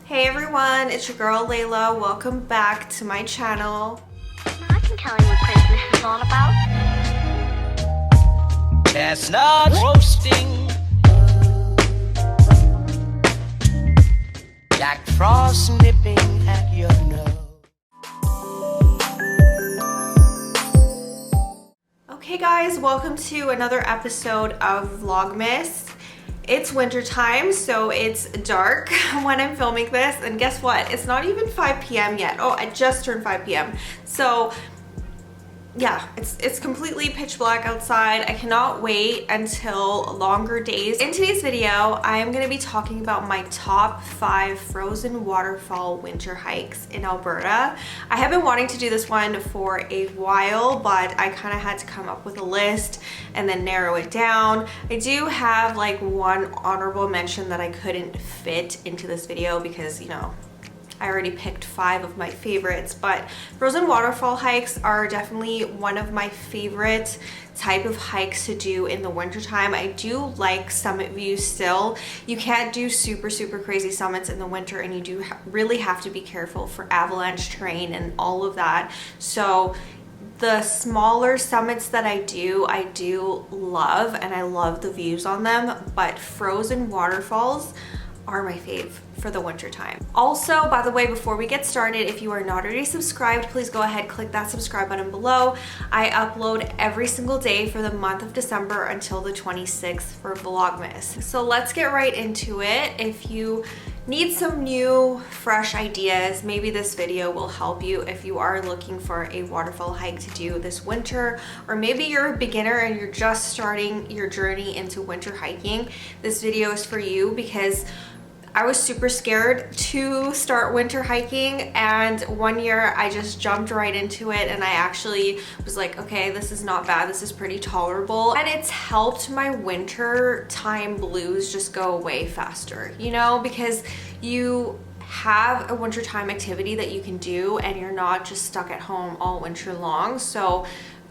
Hey everyone, it's your girl Layla. Welcome back to my channel. I can tell you what Christmas is all about. Chestnut roasting, Jack Frost nipping at your nose. Okay guys, welcome to another episode of Vlogmas. It's winter time, so it's dark when I'm filming this, and guess what? It's not even 5 p.m. yet. Oh, I just turned 5 p.m. So yeah, it's completely pitch black outside. I cannot wait until longer days. In today's video, I am gonna be talking about my top 5 frozen waterfall winter hikes in Alberta. I have been wanting to do this one for a while, but I kind of had to come up with a list and then narrow it down. I do have like one honorable mention that I couldn't fit into this video because, you know, I already picked 5 of my favorites, but frozen waterfall hikes are definitely one of my favorite type of hikes to do in the wintertime. I do like summit views still. You can't do super crazy summits in the winter, and you do really have to be careful for avalanche terrain and all of that. So the smaller summits that I do love, and I love the views on them, but frozen waterfalls are my fave for the winter time. Also, by the way, before we get started, if you are not already subscribed, please go ahead, click that subscribe button below. I upload every single day for the month of December until the 26th for Vlogmas. So let's get right into it. If you need some new, fresh ideas, maybe this video will help you if you are looking for a waterfall hike to do this winter, or maybe you're a beginner and you're just starting your journey into winter hiking. This video is for you because I was super scared to start winter hiking, and one year I just jumped right into it, and I actually was like, okay, this is not bad, this is pretty tolerable, and it's helped my winter time blues just go away faster, you know, because you have a wintertime activity that you can do and you're not just stuck at home all winter long. So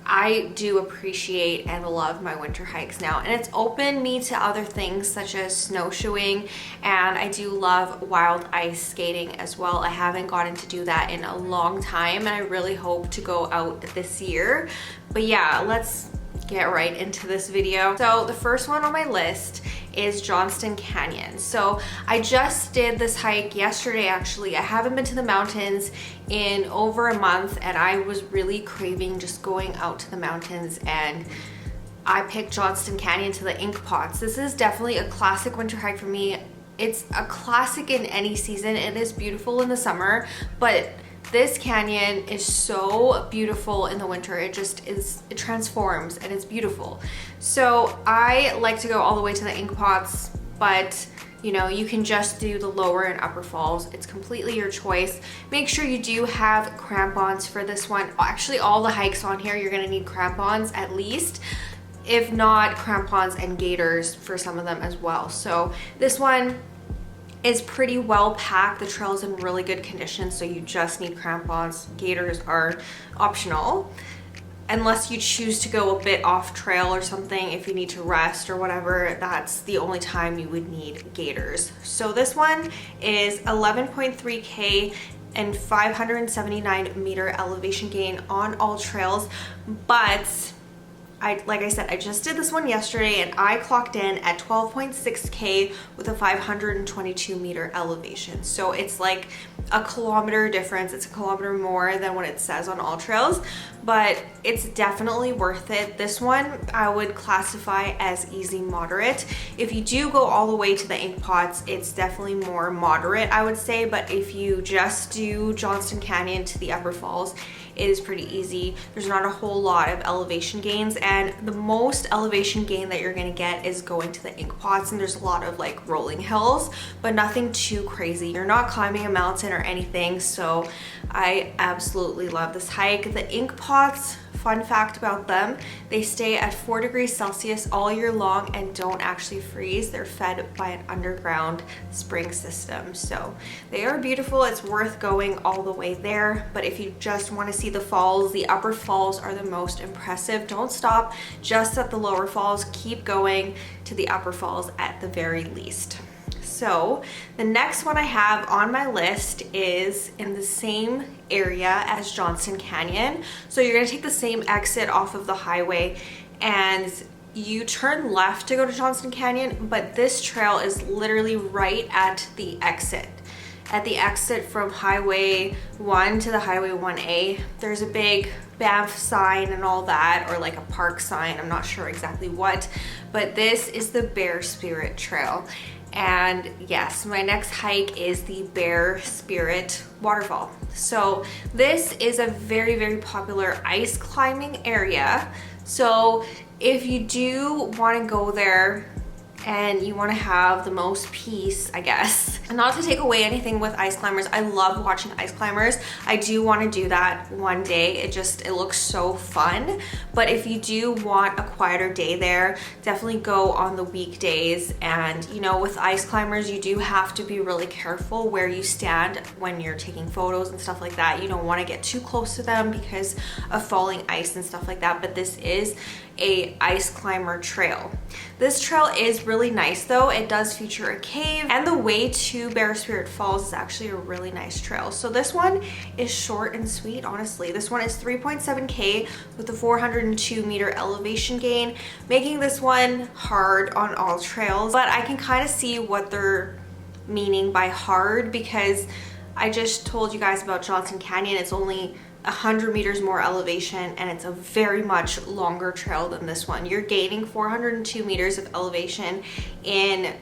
I do appreciate and love my winter hikes now, and it's opened me to other things such as snowshoeing, and I do love wild ice skating as well. I haven't gotten to do that in a long time, and I really hope to go out this year. But yeah, let's get right into this video. So the first one on my list is Johnston Canyon. So I just did this hike yesterday actually. I haven't been to the mountains in over a month, and I was really craving just going out to the mountains, and I picked Johnston Canyon to the Ink Pots. This is definitely a classic winter hike for me. It's a classic in any season. It is beautiful in the summer, but this canyon is so beautiful in the winter. It just is, it transforms and it's beautiful. So I like to go all the way to the Ink Pots, but you know, you can just do the lower and upper falls. It's completely your choice. Make sure you do have crampons for this one. Actually, all the hikes on here, you're gonna need crampons at least. If not, crampons and gaiters for some of them as well. So this one is pretty well packed. The trail's in really good condition, so you just need crampons. Gaiters are optional unless you choose to go a bit off trail or something. If you need to rest or whatever, that's the only time you would need gaiters. So this one is 11.3K and 579 meter elevation gain on all trails, but like I said, I just did this one yesterday, and I clocked in at 12.6K with a 522 meter elevation. So it's like a kilometer difference. It's a kilometer more than what it says on all trails, but it's definitely worth it. This one I would classify as easy moderate. If you do go all the way to the Ink Pots, it's definitely more moderate, I would say. But if you just do Johnston Canyon to the upper falls, it is pretty easy. There's not a whole lot of elevation gains, and the most elevation gain that you're gonna get is going to the Ink Pots, and there's a lot of like rolling hills, but nothing too crazy. You're not climbing a mountain or anything, so I absolutely love this hike. The Ink Pots, fun fact about them, they stay at 4 degrees Celsius all year long and don't actually freeze. They're fed by an underground spring system. So they are beautiful. It's worth going all the way there. But if you just want to see the falls, the upper falls are the most impressive. Don't stop just at the lower falls. Keep going to the upper falls at the very least. So the next one I have on my list is in the same area as Johnston Canyon. So you're gonna take the same exit off of the highway and you turn left to go to Johnston Canyon, but this trail is literally right at the exit. At the exit from Highway 1 to the Highway 1A, there's a big Banff sign and all that, or like a park sign, I'm not sure exactly what, but this is the Bear Spirit Trail. And yes, my next hike is the Bear Spirit Waterfall. So this is a very, very popular ice climbing area. So if you do want to go there and you want to have the most peace, I guess. And not to take away anything with ice climbers, I love watching ice climbers. I do want to do that one day. It looks so fun. But if you do want a quieter day there, definitely go on the weekdays. And you know, with ice climbers, you do have to be really careful where you stand when you're taking photos and stuff like that. You don't want to get too close to them because of falling ice and stuff like that. But this is a ice climber trail. This trail is really nice though. It does feature a cave, and the way to Bear Spirit Falls is actually a really nice trail. So this one is short and sweet, honestly. This one is 3.7K with a 402 meter elevation gain, making this one hard on all trails. But I can kind of see what they're meaning by hard, because I just told you guys about Johnston Canyon. It's only 100 meters more elevation, and it's a very much longer trail than this one. You're gaining 402 meters of elevation in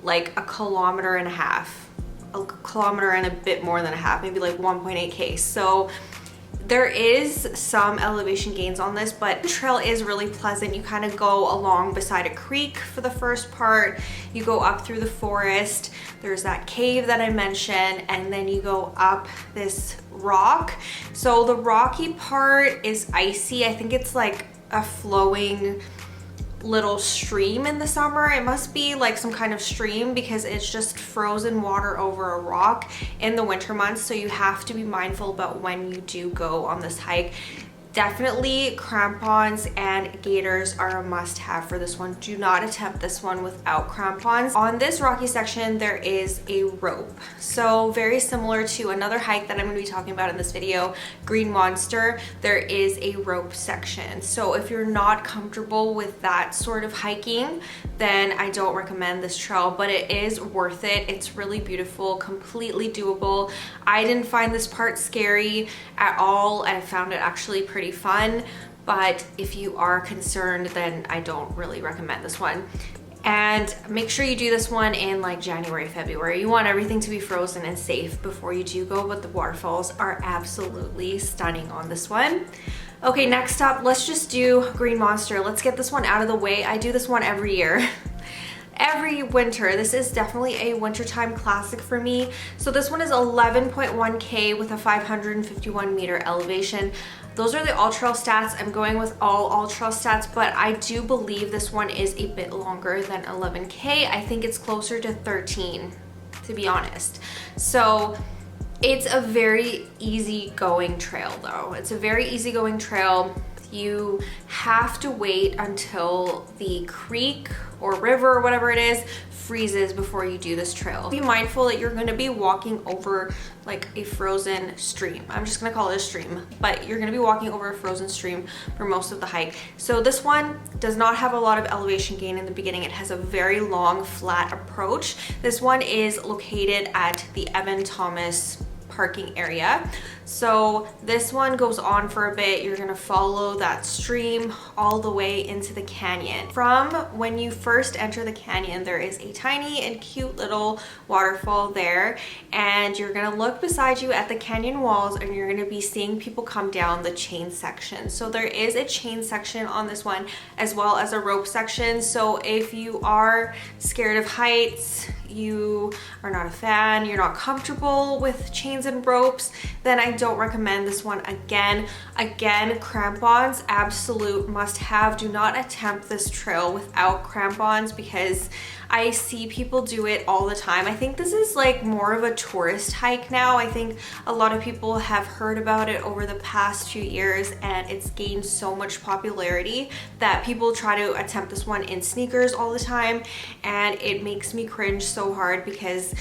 like a kilometer and a half, a kilometer and a bit more than a half, maybe like 1.8K. So there is some elevation gains on this, but the trail is really pleasant. You kind of go along beside a creek for the first part. You go up through the forest. There's that cave that I mentioned, and then you go up this rock. So the rocky part is icy. I think it's like a flowing little stream in the summer. It must be like some kind of stream because it's just frozen water over a rock in the winter months. So you have to be mindful about when you do go on this hike. Definitely crampons and gaiters are a must-have for this one. Do not attempt this one without crampons. On this rocky section, there is a rope. So very similar to another hike that I'm going to be talking about in this video, Green Monster, there is a rope section. So if you're not comfortable with that sort of hiking, then I don't recommend this trail, but it is worth it. It's really beautiful, completely doable. I didn't find this part scary at all. I found it actually pretty fun, but if you are concerned, then I don't really recommend this one. And make sure you do this one in like January, February. You want everything to be frozen and safe before you do go, but the waterfalls are absolutely stunning on this one. Okay, next up, let's just do Green Monster. Let's get this one out of the way. I do this one every year. Every winter. This is definitely a wintertime classic for me. So this one is 11.1K with a 551 meter elevation. Those are the all trail stats. I'm going with all trail stats, but I do believe this one is a bit longer than 11K. I think it's closer to 13, to be honest. So it's a very easy-going trail though. It's a very easy-going trail. You have to wait until the creek or river or whatever it is freezes before you do this trail. Be mindful that you're going to be walking over like a frozen stream. I'm just going to call it a stream, but you're going to be walking over a frozen stream for most of the hike. So this one does not have a lot of elevation gain in the beginning. It has a very long flat approach. This one is located at the Evan Thomas parking area. So this one goes on for a bit. You're gonna follow that stream all the way into the canyon. From when you first enter the canyon, there is a tiny and cute little waterfall there, and you're gonna look beside you at the canyon walls and you're gonna be seeing people come down the chain section. So there is a chain section on this one as well as a rope section. So if you are scared of heights, you are not a fan, you're not comfortable with chains and ropes, then I don't recommend this one. Again, crampons, absolute must have. Do not attempt this trail without crampons because I see people do it all the time. I think this is like more of a tourist hike now. I think a lot of people have heard about it over the past few years and it's gained so much popularity that people try to attempt this one in sneakers all the time, and it makes me cringe so so hard because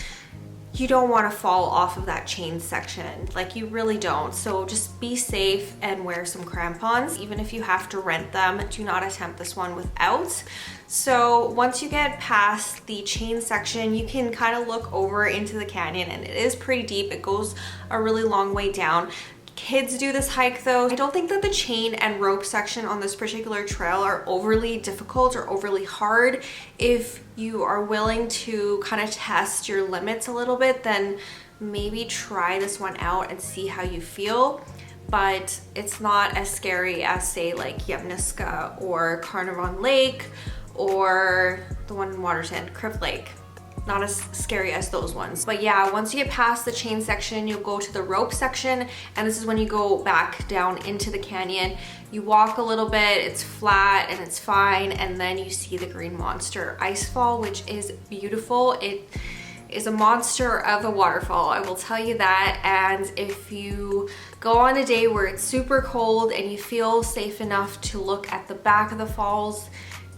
you don't want to fall off of that chain section. Like, you really don't. So just be safe and wear some crampons. Even if you have to rent them, do not attempt this one without. So once you get past the chain section, you can kind of look over into the canyon, and it is pretty deep. It goes a really long way down. Kids do this hike though. I don't think that the chain and rope section on this particular trail are overly difficult or overly hard. If you are willing to kind of test your limits a little bit, then maybe try this one out and see how you feel. But it's not as scary as, say, like Yamnuska or Carnarvon Lake or the one in Waterton, Criff Lake. Not as scary as those ones. But yeah, once you get past the chain section, you'll go to the rope section, and this is when you go back down into the canyon. You walk a little bit, it's flat and it's fine, and then you see the green monster Icefall, which is beautiful. It is a monster of a waterfall, I will tell you that. And if you go on a day where it's super cold and you feel safe enough to look at the back of the falls,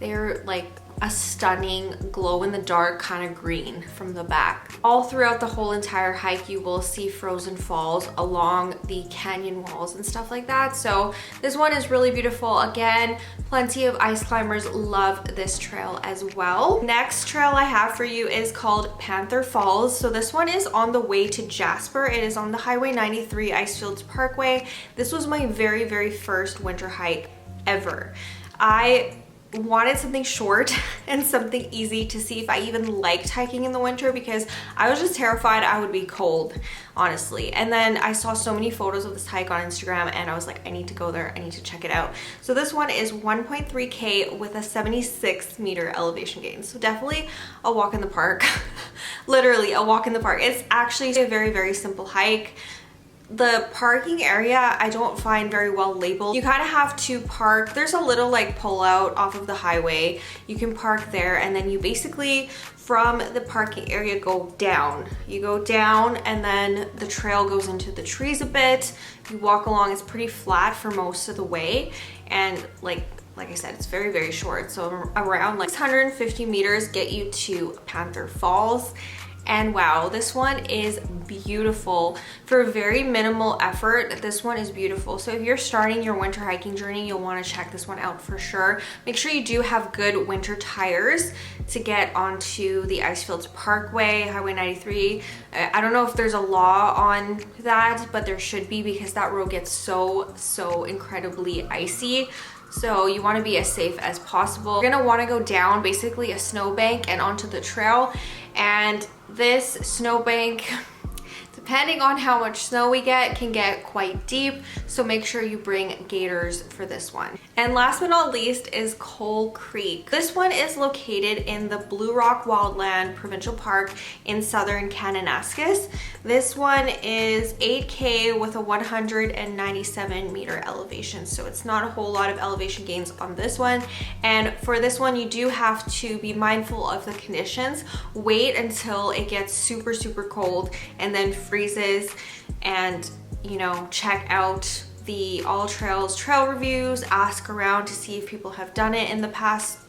they're like a stunning glow-in-the-dark kind of green from the back. All throughout the whole entire hike, you will see frozen falls along the canyon walls and stuff like that. So this one is really beautiful. Again, plenty of ice climbers love this trail as well. Next trail I have for you is called Panther Falls. So this one is on the way to Jasper. It is on the Highway 93 Icefields Parkway. This was my very first winter hike ever. I wanted something short and something easy to see if I even liked hiking in the winter, because I was just terrified I would be cold, honestly. And then I saw so many photos of this hike on Instagram and I was like, I need to go there, I need to check it out. So this one is 1.3K with a 76-meter elevation gain. So definitely a walk in the park. Literally a walk in the park. It's actually a very simple hike. The parking area I don't find very well labeled. You kind of have to park. There's a little like pull out off of the highway. You can park there, and then you basically from the parking area go down. You go down and then the trail goes into the trees a bit. You walk along. It's pretty flat for most of the way, and like I said, it's very short. So around like 650 meters get you to Panther Falls. And wow, this one is beautiful. For very minimal effort, this one is beautiful. So if you're starting your winter hiking journey, you'll want to check this one out for sure. Make sure you do have good winter tires to get onto the Icefields Parkway, Highway 93. I don't know if there's a law on that, but there should be, because that road gets so incredibly icy. So you want to be as safe as possible. You're gonna want to go down basically a snowbank and onto the trail. And this snowbank, depending on how much snow we get, can get quite deep. So make sure you bring gaiters for this one. And last but not least is Coal Creek. This one is located in the Blue Rock Wildland Provincial Park in southern Kananaskis. This one is 8K with a 197-meter elevation. So it's not a whole lot of elevation gains on this one. And for this one, you do have to be mindful of the conditions. Wait until it gets super cold and then freezes, and you know, check out the All Trails trail reviews, ask around to see if people have done it in the past,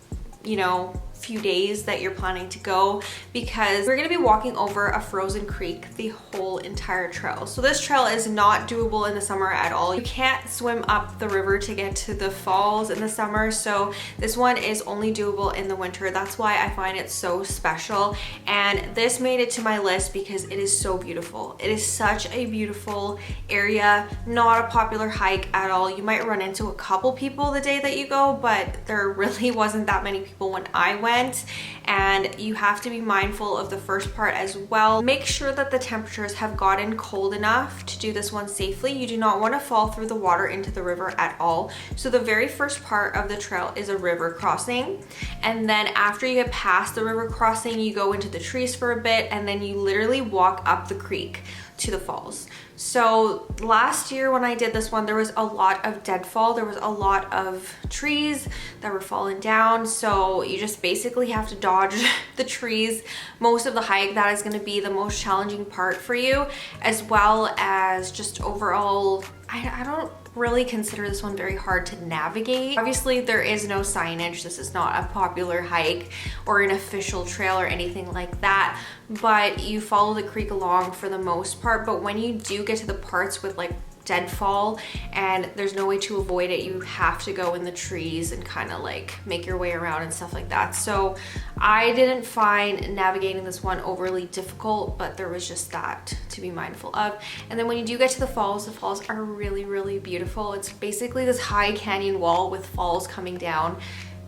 you know, few days that you're planning to go, because we're going to be walking over a frozen creek the whole entire trail. So this trail is not doable in the summer at all. You can't swim up the river to get to the falls in the summer, so this one is only doable in the winter. That's why I find it so special, and this made it to my list because it is so beautiful. It is such a beautiful area, not a popular hike at all. You might run into a couple people the day that you go, but there really wasn't that many people when I went. And you have to be mindful of the first part as well. Make sure that the temperatures have gotten cold enough to do this one safely. You do not want to fall through the water into the river at all. So the very first part of the trail is a river crossing, and then after you get past the river crossing, you go into the trees for a bit, and then you literally walk up the creek to the falls. So last year when I did this one, there was a lot of deadfall. There was a lot of trees that were falling down. So you just basically have to dodge the trees most of the hike. That is going to be the most challenging part for you, as well as just overall, I don't really consider this one very hard to navigate. Obviously there is no signage. This is not a popular hike or an official trail or anything like that, but you follow the creek along for the most part. But when you do get to the parts with like deadfall and there's no way to avoid it, you have to go in the trees and kind of like make your way around and stuff like that. So I didn't find navigating this one overly difficult, but there was just that to be mindful of. And then when you do get to the falls are really, really beautiful. It's basically this high canyon wall with falls coming down,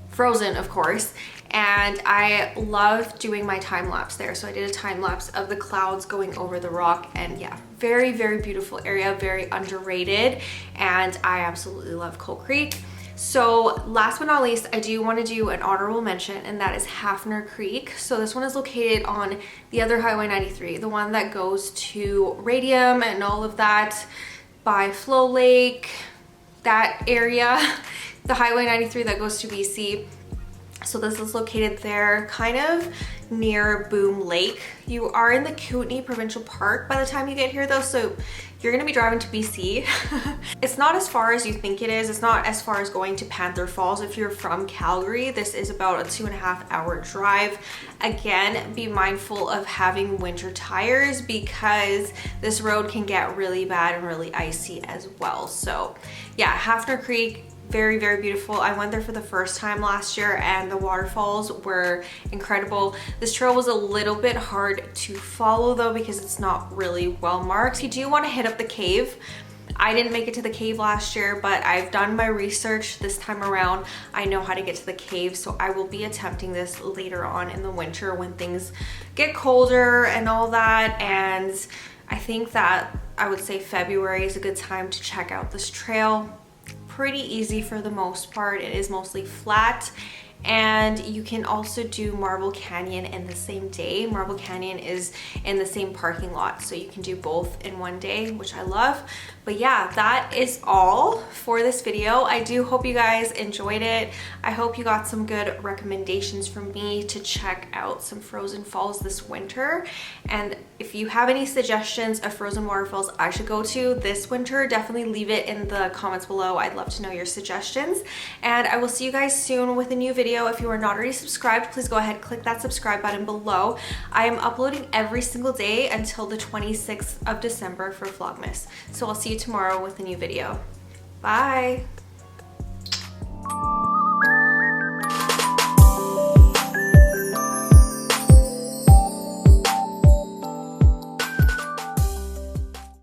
frozen of course. And I love doing my time lapse there. So I did a time lapse of the clouds going over the rock, and yeah, very, very beautiful area, very underrated. And I absolutely love Coal Creek. So last but not least, I do want to do an honorable mention, and that is Hafner Creek. So this one is located on the other Highway 93, the one that goes to Radium and all of that by Flow Lake, that area, the Highway 93 that goes to BC. So this is located there, kind of near Boom Lake. You are in the Kootenay Provincial Park by the time you get here though, so you're gonna be driving to BC. It's not as far as you think it is. It's not as far as going to Panther Falls. If you're from Calgary, this is about a 2.5 hour drive. Again, be mindful of having winter tires because this road can get really bad and really icy as well. So yeah, Hafner Creek, very, very beautiful. I went there for the first time last year and the waterfalls were incredible. This trail was a little bit hard to follow though because it's not really well marked. You do want to hit up the cave. I didn't make it to the cave last year, but I've done my research this time around. I know how to get to the cave, so I will be attempting this later on in the winter when things get colder and all that. And I think that I would say February is a good time to check out this trail. Pretty easy for the most part. It is mostly flat, and you can also do Marble Canyon in the same day. Marble Canyon is in the same parking lot, so you can do both in one day, which I love. But yeah, that is all for this video. I do hope you guys enjoyed it. I hope you got some good recommendations from me to check out some frozen falls this winter. And if you have any suggestions of frozen waterfalls I should go to this winter, definitely leave it in the comments below. I'd love to know your suggestions. And I will see you guys soon with a new video. If you are not already subscribed, please go ahead, click that subscribe button below. I am uploading every single day until the 26th of December for Vlogmas. So I'll see you tomorrow with a new video. Bye!